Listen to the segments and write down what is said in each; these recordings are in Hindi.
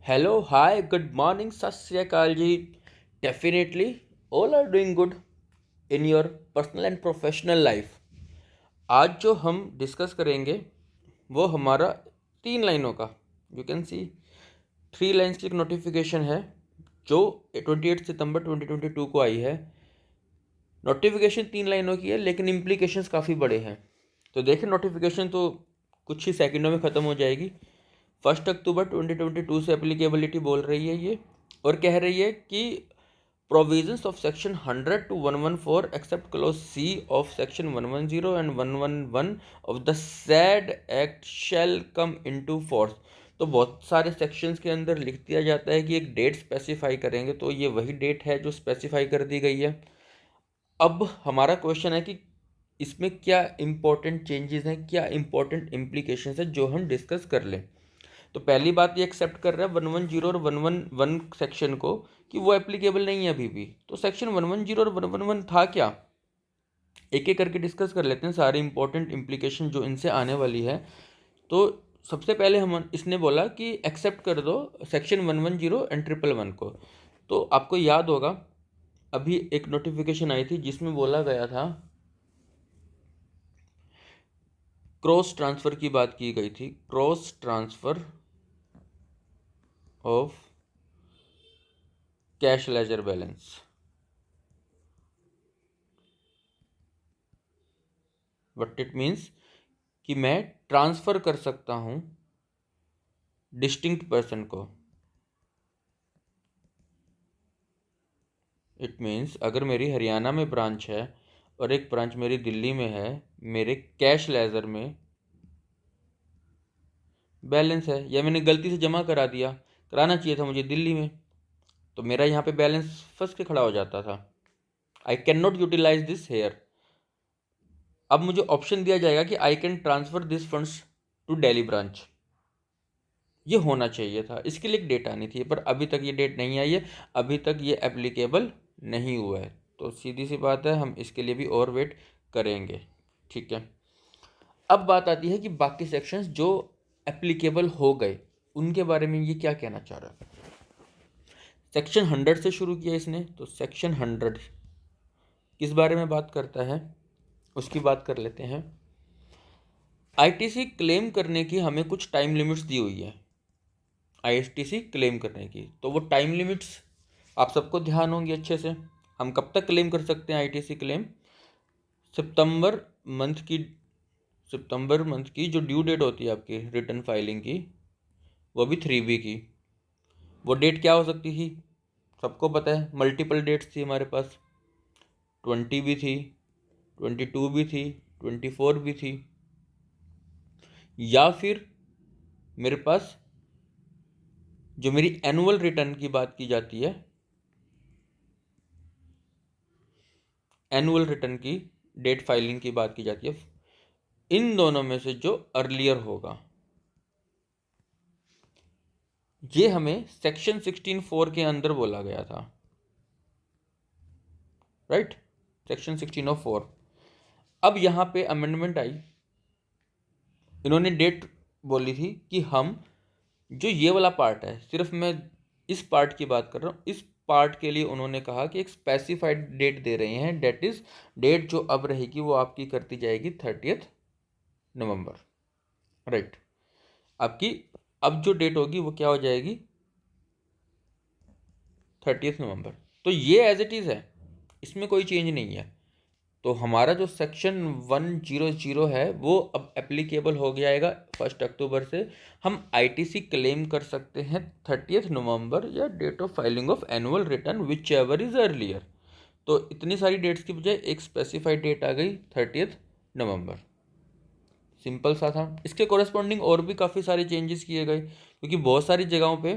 Hello, hi, good morning, सत श्री अकाल जी। Definitely all are doing good in your personal and professional life. आज जो हम डिस्कस करेंगे वो हमारा 3 लाइनों का, यू कैन सी 3 लाइन्स की एक नोटिफिकेशन है जो 28 सितंबर 2022 को आई है। नोटिफिकेशन 3 लाइनों की है लेकिन इम्प्लीकेशंस काफ़ी बड़े हैं। तो देखें, नोटिफिकेशन तो कुछ ही सेकंडों में ख़त्म हो जाएगी। 1 अक्टूबर 2022 से एप्लीकेबिलिटी बोल रही है ये, और कह रही है कि provisions of section 100 to 114 except clause C of section 110 and 111 of the said act shall come into force. तो बहुत सारे सेक्शंस के अंदर लिख दिया जाता है कि एक डेट स्पेसिफाई करेंगे, तो ये वही डेट है जो स्पेसिफाई कर दी गई है। अब हमारा क्वेश्चन है कि इसमें क्या इंपॉर्टेंट चेंजेस हैं, क्या इंपॉर्टेंट इम्प्लीकेशंस हैं जो हम डिस्कस कर लें। तो पहली बात ये एक्सेप्ट कर रहा है 110 और 111 सेक्शन को कि वो एप्लीकेबल नहीं है अभी भी। तो सेक्शन 110 और 111 था क्या, एक एक करके डिस्कस कर लेते हैं सारे इंपॉर्टेंट इम्प्लीकेशन जो इनसे आने वाली है। तो सबसे पहले हम इसने बोला कि एक्सेप्ट कर दो सेक्शन 110 एंड 111 को। तो आपको याद होगा अभी एक नोटिफिकेशन आई थी जिसमें बोला गया था, क्रॉस ट्रांसफ़र की बात की गई थी, cross transfer of cash ledger balance. What it means कि मैं ट्रांसफ़र कर सकता हूँ डिस्टिंक्ट पर्सन को। इट मीन्स अगर मेरी हरियाणा में ब्रांच है और एक ब्रांच मेरी दिल्ली में है, मेरे कैश लेजर में बैलेंस है या मैंने गलती से जमा करा दिया, कराना चाहिए था मुझे दिल्ली में, तो मेरा यहाँ पे बैलेंस फंस के खड़ा हो जाता था। I can not utilize this here. अब मुझे ऑप्शन दिया जाएगा कि I can transfer this funds to Delhi branch. ये होना चाहिए था, इसके लिए एक डेट आनी थी, पर अभी तक ये डेट नहीं आई है, अभी तक ये एप्लीकेबल नहीं हुआ है। तो सीधी सी बात है, हम इसके लिए भी और वेट करेंगे। ठीक है, अब बात आती है कि बाकी सेक्शंस जो एप्लीकेबल हो गए उनके बारे में ये क्या कहना चाह रहा है। सेक्शन 100 से शुरू किया इसने, तो सेक्शन 100 किस बारे में बात करता है उसकी बात कर लेते हैं। आईटीसी क्लेम करने की हमें कुछ टाइम लिमिट्स दी हुई है, आईटीसी क्लेम करने की। तो वो टाइम लिमिट्स आप सबको ध्यान होंगी अच्छे से। हम कब तक क्लेम कर सकते हैं आईटीसी क्लेम? सितंबर मंथ की, सितंबर मंथ की जो ड्यू डेट होती है आपकी रिटर्न फाइलिंग की, वो भी 3B की। वो डेट क्या हो सकती थी, सबको पता है, मल्टीपल डेट्स थी हमारे पास। 20 भी थी, 22 भी थी, 24 भी थी, या फिर मेरे पास जो मेरी एनुअल रिटर्न की बात की जाती है, एनुअल रिटर्न की डेट फाइलिंग की बात की जाती है, इन दोनों में से जो अर्लियर होगा, ये हमें सेक्शन 16(4) के अंदर बोला गया था, राइट, सेक्शन 16(4). अब यहाँ पे अमेंडमेंट आई, इन्होंने डेट बोली थी कि हम जो ये वाला पार्ट है, सिर्फ मैं इस पार्ट की बात कर रहा हूँ, इस पार्ट के लिए उन्होंने कहा कि एक स्पेसिफाइड डेट दे रहे हैं, डेट इज डेट जो अब रहेगी वो आपकी करती जाएगी 30 नवंबर, राइट। आपकी अब जो डेट होगी वो क्या हो जाएगी, 30 नवंबर। तो ये एज इट इज़ है, इसमें कोई चेंज नहीं है। तो हमारा जो सेक्शन 100 है वो अब एप्लीकेबल हो जाएगा 1 अक्टूबर से। हम आईटीसी क्लेम कर सकते हैं 30 नवंबर या date of filing of annual return whichever is earlier. तो इतनी सारी डेट्स की बजाय एक स्पेसिफाइड डेट आ गई 30 नवंबर। सिंपल सा था। इसके कोरेस्पॉन्डिंग और भी काफ़ी सारे चेंजेस किए गए, क्योंकि बहुत सारी जगहों पे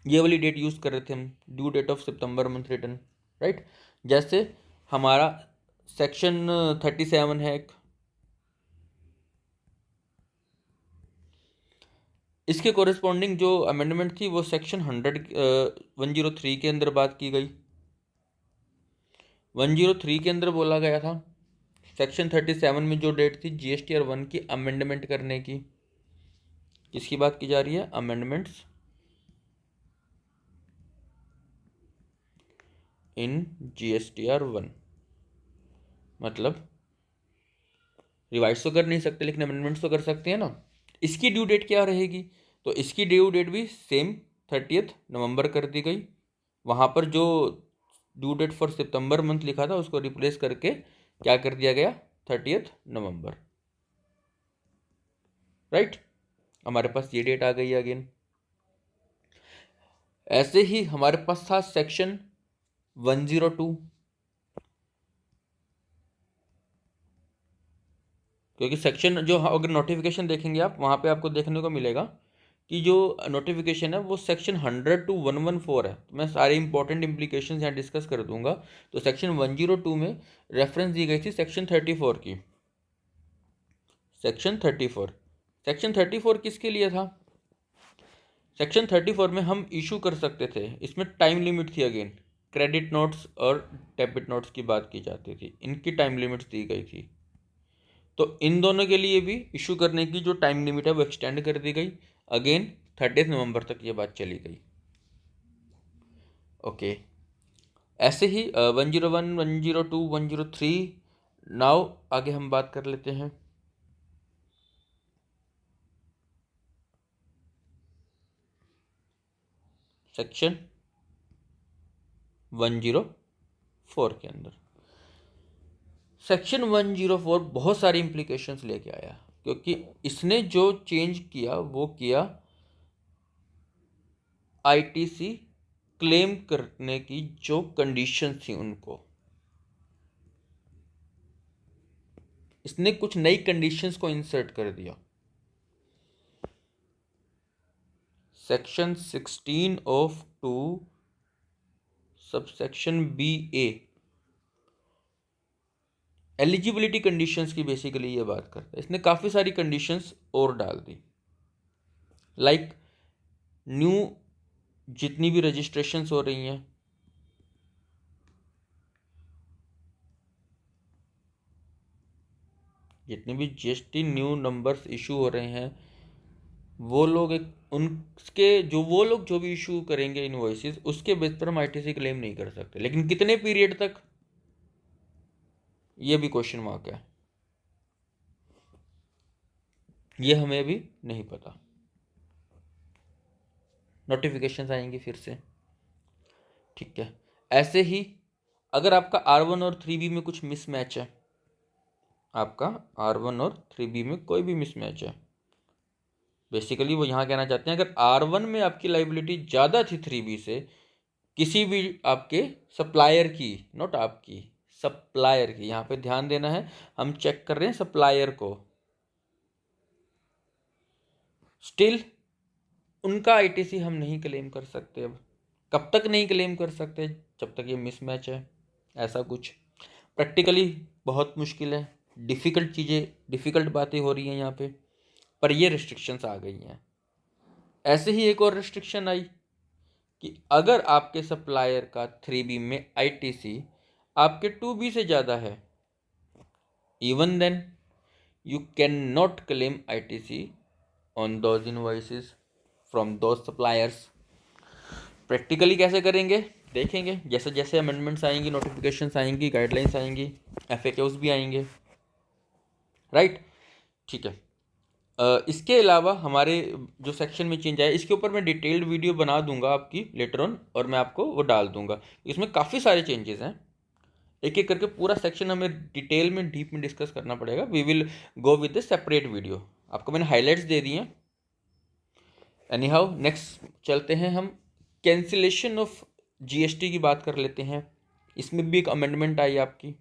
ये वाली डेट यूज़ कर रहे थे हम, due date of September month return, right. जैसे हमारा सेक्शन 37 है एक, इसके कोरेस्पॉन्डिंग जो अमेंडमेंट थी वो सेक्शन 103 के अंदर बात की गई। 103 के अंदर बोला गया था सेक्शन 37 में जो डेट थी GSTR 1 की अमेंडमेंट करने की, किसकी बात की जा रही है, अमेंडमेंट्स इन GSTR 1। मतलब रिवाइज तो कर नहीं सकते लेकिन अमेंडमेंट्स तो कर सकते हैं ना। इसकी ड्यू डेट क्या रहेगी? तो इसकी ड्यू डेट भी सेम 30 नवंबर कर दी गई। वहाँ पर जो due date for September month लिखा था उसको रिप्लेस करके क्या कर दिया गया? 30 नवंबर। राइट, हमारे पास ये डेट आ गई अगेन। ऐसे ही हमारे पास था सेक्शन 102, क्योंकि सेक्शन जो अगर नोटिफिकेशन देखेंगे आप वहाँ पे आपको देखने को मिलेगा कि जो नोटिफिकेशन है वो सेक्शन 100 to 114 है। तो मैं सारे इंपॉर्टेंट इम्प्लीकेशन यहाँ डिस्कस कर दूंगा। तो सेक्शन 102 में रेफरेंस दी गई थी सेक्शन 34 की। सेक्शन 34 किसके लिए था? सेक्शन 34 में हम इशू कर सकते थे, इसमें टाइम लिमिट थी। अगेन क्रेडिट नोट्स और डेबिट नोट्स की बात की जाती थी, इनकी टाइम लिमिट्स दी गई थी। तो इन दोनों के लिए भी इशू करने की जो टाइम लिमिट है वो एक्सटेंड कर दी गई। अगेन 30 नवंबर तक ये बात चली गई। ओके, ऐसे ही 101, 102, 103। नाउ आगे हम बात कर लेते हैं सेक्शन 104 के अंदर। सेक्शन 104 बहुत सारी इम्प्लीकेशंस लेके आया, क्योंकि इसने जो चेंज किया वो किया आईटीसी क्लेम करने की जो कंडीशन थी उनको। इसने कुछ नई कंडीशंस को इंसर्ट कर दिया। Section 16 of 2 subsection BA eligibility conditions की बेसिकली ये बात करता है। इसने काफ़ी सारी कंडीशंस और डाल दी, लाइक न्यू जितनी भी रजिस्ट्रेशंस हो रही हैं, जितनी भी GST न्यू नंबर्स इशू हो रहे हैं, वो लोग उनके जो भी इशू करेंगे इनवॉइसेस, उसके बेस पर हम आईटीसी क्लेम नहीं कर सकते। लेकिन कितने पीरियड तक, ये भी क्वेश्चन मार्क है, ये हमें भी नहीं पता। नोटिफिकेशंस आएंगी फिर से, ठीक है। ऐसे ही अगर आपका R1 और 3B में कुछ मिसमैच है, आपका R1 और 3B में कोई भी मिसमैच है, बेसिकली वो यहाँ कहना चाहते हैं अगर R1 में आपकी लाइबिलिटी ज़्यादा थी 3B से, किसी भी आपके सप्लायर की, नॉट आपकी, सप्लायर की, यहाँ पे ध्यान देना है, हम चेक कर रहे हैं सप्लायर को, स्टिल उनका आईटीसी हम नहीं क्लेम कर सकते। अब कब तक नहीं क्लेम कर सकते? जब तक ये मिसमैच है। ऐसा कुछ प्रैक्टिकली बहुत मुश्किल है, डिफ़िकल्ट चीज़ें, डिफ़िकल्ट बातें हो रही हैं यहाँ पे, पर ये रिस्ट्रिक्शंस आ गई हैं। ऐसे ही एक और रिस्ट्रिक्शन आई कि अगर आपके सप्लायर का 3B में आईटीसी आपके 2B से ज़्यादा है, even then you can not claim ITC on those invoices from those suppliers. Practically कैसे करेंगे देखेंगे, जैसे जैसे अमेंडमेंट्स आएंगी, नोटिफिकेशंस आएंगी, गाइडलाइंस आएंगी, FAQs भी आएंगे। राइट, ठीक है। इसके अलावा हमारे जो सेक्शन में चेंज आया, इसके ऊपर मैं डिटेल्ड वीडियो बना दूंगा आपकी लेटर ऑन, और मैं आपको वो डाल दूंगा। इसमें काफ़ी सारे चेंजेस हैं, एक एक करके पूरा सेक्शन हमें डिटेल में डीप में डिस्कस करना पड़ेगा। We will go with a separate video. आपको मैंने हाईलाइट्स दे दी हैं। एनी हाउ, नेक्स्ट चलते हैं हम कैंसिलेशन ऑफ GST की बात कर लेते हैं। इसमें भी एक अमेंडमेंट आई आपकी,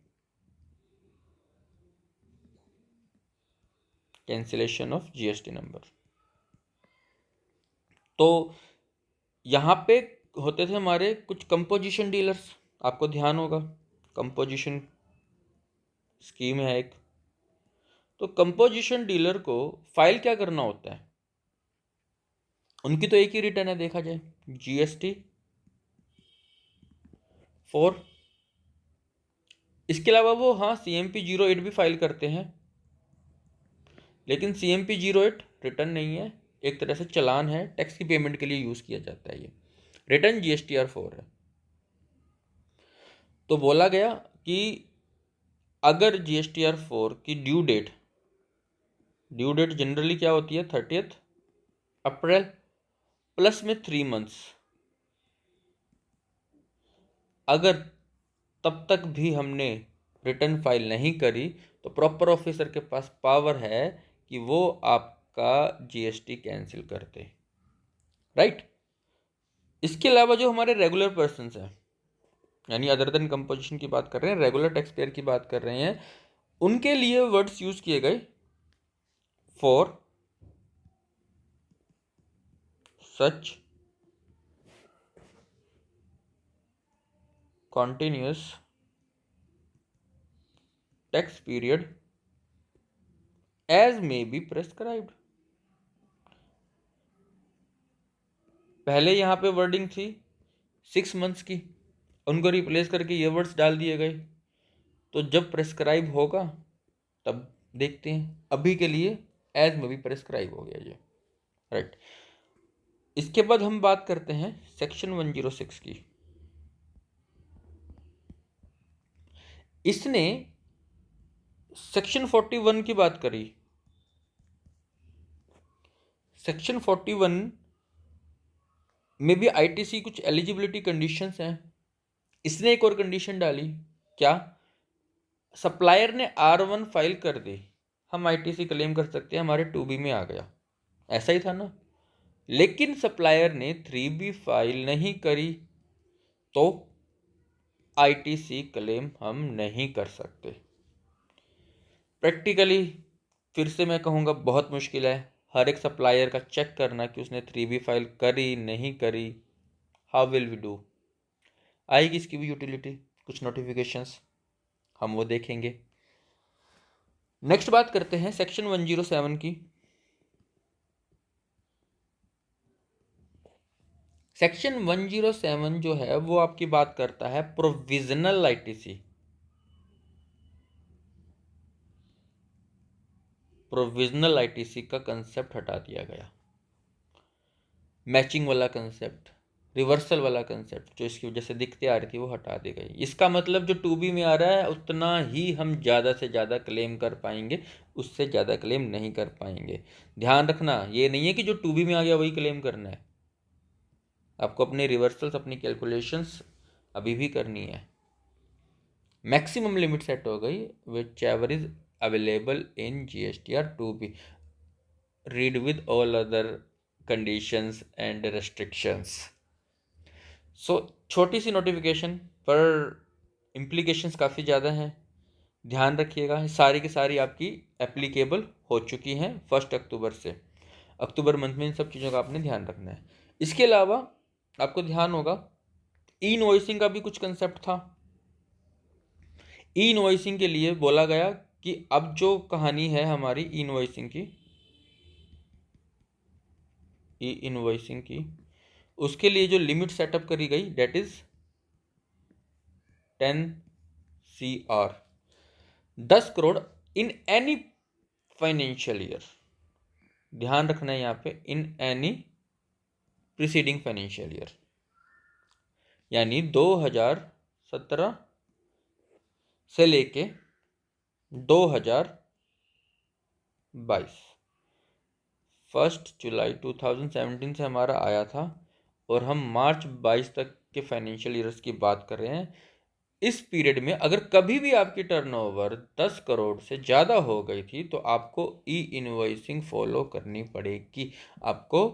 कैंसिलेशन ऑफ GST नंबर। तो यहाँ पे होते थे हमारे कुछ कंपोजिशन डीलर्स, आपको ध्यान होगा, कंपोजिशन स्कीम है एक। तो कंपोजिशन डीलर को फाइल क्या करना होता है? उनकी तो एक ही रिटर्न है देखा जाए, GST-4। इसके अलावा वो हाँ CMP-08 भी फाइल करते हैं, लेकिन CMP-08 रिटर्न नहीं है, एक तरह से चालान है, टैक्स की पेमेंट के लिए यूज़ किया जाता है। ये रिटर्न GSTR-4 है। तो बोला गया कि अगर GSTR 4 की ड्यू डेट जनरली क्या होती है 30 अप्रैल प्लस में 3 मंथ्स, अगर तब तक भी हमने रिटर्न फाइल नहीं करी तो प्रॉपर ऑफिसर के पास पावर है कि वो आपका GST कैंसिल करते, राइट। इसके अलावा जो हमारे रेगुलर पर्सन्स हैं, यानी अदर देन कंपोजिशन की बात कर रहे हैं, रेगुलर टैक्स पेयर की बात कर रहे हैं, उनके लिए वर्ड्स यूज किए गए for such continuous tax period as may be prescribed। पहले यहां पे वर्डिंग थी 6 मंथ्स की, उनको रिप्लेस करके ये वर्ड्स डाल दिए गए। तो जब प्रेस्क्राइब होगा तब देखते हैं, अभी के लिए एज में भी प्रेस्क्राइब हो गया ये, राइट। इसके बाद हम बात करते हैं सेक्शन 106 की। इसने सेक्शन 41 की बात करी। सेक्शन 41 में भी ITC कुछ एलिजिबिलिटी कंडीशंस हैं। इसने एक और कंडीशन डाली, क्या? सप्लायर ने R1 फाइल कर दी, हम ITC क्लेम कर सकते हैं, हमारे 2B में आ गया, ऐसा ही था ना। लेकिन सप्लायर ने 3B फाइल नहीं करी तो ITC क्लेम हम नहीं कर सकते। प्रैक्टिकली फिर से मैं कहूँगा बहुत मुश्किल है हर एक सप्लायर का चेक करना कि उसने 3B फाइल करी नहीं करी। How will we do? आएगी इसकी भी यूटिलिटी, कुछ नोटिफिकेशंस, हम वो देखेंगे। नेक्स्ट बात करते हैं सेक्शन 107 की। सेक्शन 107 जो है वो आपकी बात करता है प्रोविजनल ITC। प्रोविजनल ITC का कंसेप्ट हटा दिया गया, मैचिंग वाला कंसेप्ट, रिवर्सल वाला कंसेप्ट जो इसकी वजह से दिक्कतें आ रही थी वो हटा दी गई। इसका मतलब जो 2B में आ रहा है उतना ही हम ज़्यादा से ज़्यादा क्लेम कर पाएंगे, उससे ज़्यादा क्लेम नहीं कर पाएंगे। ध्यान रखना, ये नहीं है कि जो 2B में आ गया वही क्लेम करना है, आपको अपने रिवर्सल्स, अपनी कैलकुलेशंस अभी भी करनी है। मैक्सिमम लिमिट सेट हो गई whichever is available in GSTR 2B, read with all other conditions and restrictions. So छोटी सी नोटिफिकेशन पर इम्प्लीकेशंस काफ़ी ज़्यादा हैं, ध्यान रखिएगा। सारी की सारी आपकी एप्लीकेबल हो चुकी हैं 1 अक्टूबर से। अक्टूबर मंथ में इन सब चीज़ों का आपने ध्यान रखना है। इसके अलावा आपको ध्यान होगा ई इनवॉइसिंग का भी कुछ कंसेप्ट था। ई इनवॉइसिंग के लिए बोला गया कि अब जो कहानी है हमारी ई इनवॉइसिंग की, उसके लिए जो लिमिट सेटअप करी गई date is 10 CR, 10 crore in any financial year. ध्यान रखना है यहाँ पे, in any preceding financial year, यानी 2017 से लेके 2022, 1 जुलाई 2017 से हमारा आया था और हम मार्च 22 तक के फाइनेंशियल ईयर्स की बात कर रहे हैं। इस पीरियड में अगर कभी भी आपकी टर्नओवर 10 करोड़ से ज़्यादा हो गई थी तो आपको ई इनवॉइसिंग फॉलो करनी पड़ेगी। आपको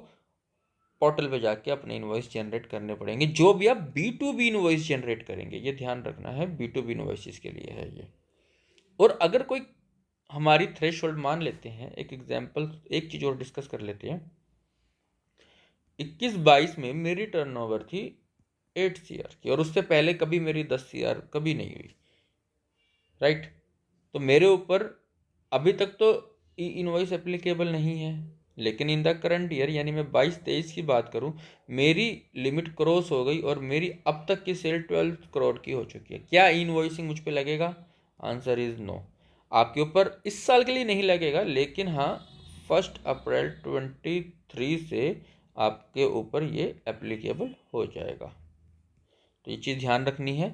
पोर्टल पे जाके अपने इनवॉइस जनरेट करने पड़ेंगे, जो भी आप B2B इनवॉइस जनरेट करेंगे। ये ध्यान रखना है, B2B इनवॉइसेस के लिए है ये। और अगर कोई हमारी थ्रेशोल्ड मान लेते हैं, एक एग्जांपल, एक चीज़ और डिस्कस कर लेते हैं। 21-22 में मेरी टर्नओवर थी 8 CR की और उससे पहले कभी मेरी 10 CR कभी नहीं हुई, राइट। तो मेरे ऊपर अभी तक तो ई इनवॉइस एप्लीकेबल नहीं है, लेकिन इन द करंट ईयर यानी मैं 22-23 की बात करूं, मेरी लिमिट क्रॉस हो गई और मेरी अब तक की सेल 12 करोड़ की हो चुकी है। क्या ई इनवॉइसिंग मुझ पे लगेगा? Answer is no. आपके ऊपर इस साल के लिए नहीं लगेगा, लेकिन हाँ 1 अप्रैल 23 से आपके ऊपर ये एप्लीकेबल हो जाएगा। तो ये चीज़ ध्यान रखनी है।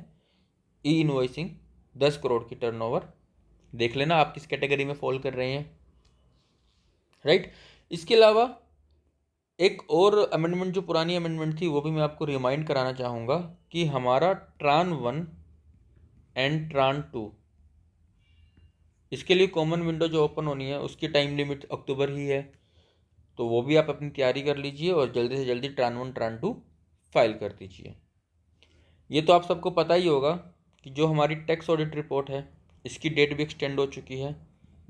ई इनवॉइसिंग 10 करोड़ की टर्नओवर। देख लेना आप किस कैटेगरी में फॉल कर रहे हैं, राइट। इसके अलावा एक और अमेंडमेंट जो पुरानी अमेंडमेंट थी वो भी मैं आपको रिमाइंड कराना चाहूँगा कि हमारा ट्रान 1 एंड ट्रान 2, इसके लिए कॉमन विंडो जो ओपन होनी है उसकी टाइम लिमिट अक्टूबर ही है। तो वो भी आप अपनी तैयारी कर लीजिए और जल्दी से जल्दी ट्रान 1 ट्रान 2 फाइल कर दीजिए। ये तो आप सबको पता ही होगा कि जो हमारी टैक्स ऑडिट रिपोर्ट है इसकी डेट भी एक्सटेंड हो चुकी है,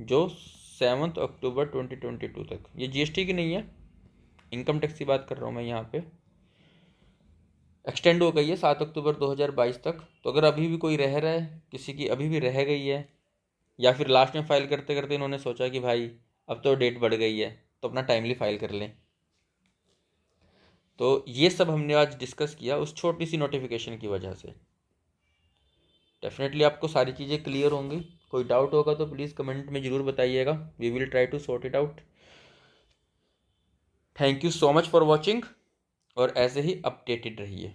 जो 7 अक्टूबर 2022 तक। ये जीएसटी की नहीं है, इनकम टैक्स की बात कर रहा हूँ मैं यहाँ पे। एक्सटेंड हो गई है 7 अक्टूबर 2022 तक। तो अगर अभी भी कोई रह रहा है, किसी की अभी भी रह गई है, या फिर लास्ट में फाइल करते करते इन्होंने सोचा कि भाई अब तो डेट बढ़ गई है तो अपना टाइमली फाइल कर लें। तो ये सब हमने आज डिस्कस किया उस छोटी सी नोटिफिकेशन की वजह से। डेफिनेटली आपको सारी चीज़ें क्लियर होंगी। कोई डाउट होगा तो प्लीज़ कमेंट में ज़रूर बताइएगा, we will try to sort it out. Thank you so much for watching और ऐसे ही अपडेटेड रहिए।